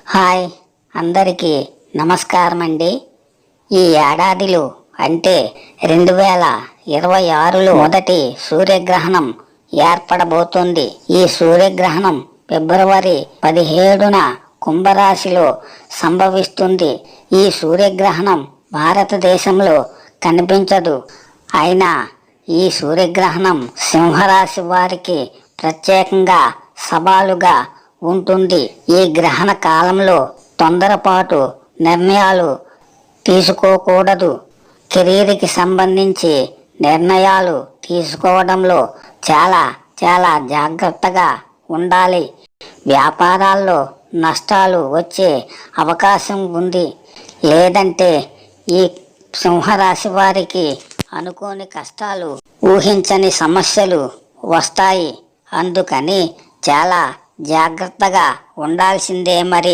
Hi, అందరికీ నమస్కారం అండి. ఈ ఏడాదిలో అంటే 2026లో మొదటి సూర్యగ్రహణం ఏర్పడబోతోంది. ఈ సూర్యగ్రహణం ఫిబ్రవరి 17న కుంభరాశిలో సంభవిస్తుంది. ఈ సూర్యగ్రహణం భారతదేశంలో కనిపించదు. అయినా ఈ సూర్యగ్రహణం సింహరాశి వారికి ప్రత్యేకంగా సవాలుగా ఉంటుంది. ఈ గ్రహణ కాలంలో తొందరపాటు నిర్ణయాలు తీసుకోకూడదు. కెరీర్కి సంబంధించి నిర్ణయాలు తీసుకోవడంలో చాలా జాగ్రత్తగా ఉండాలి. వ్యాపారాల్లో నష్టాలు వచ్చే అవకాశం ఉంది. లేదంటే ఈ సింహరాశి వారికి అనుకోని కష్టాలు, ఊహించని సమస్యలు వస్తాయి. అందుకని చాలా జాగ్రత్తగా ఉండాల్సిందే మరి.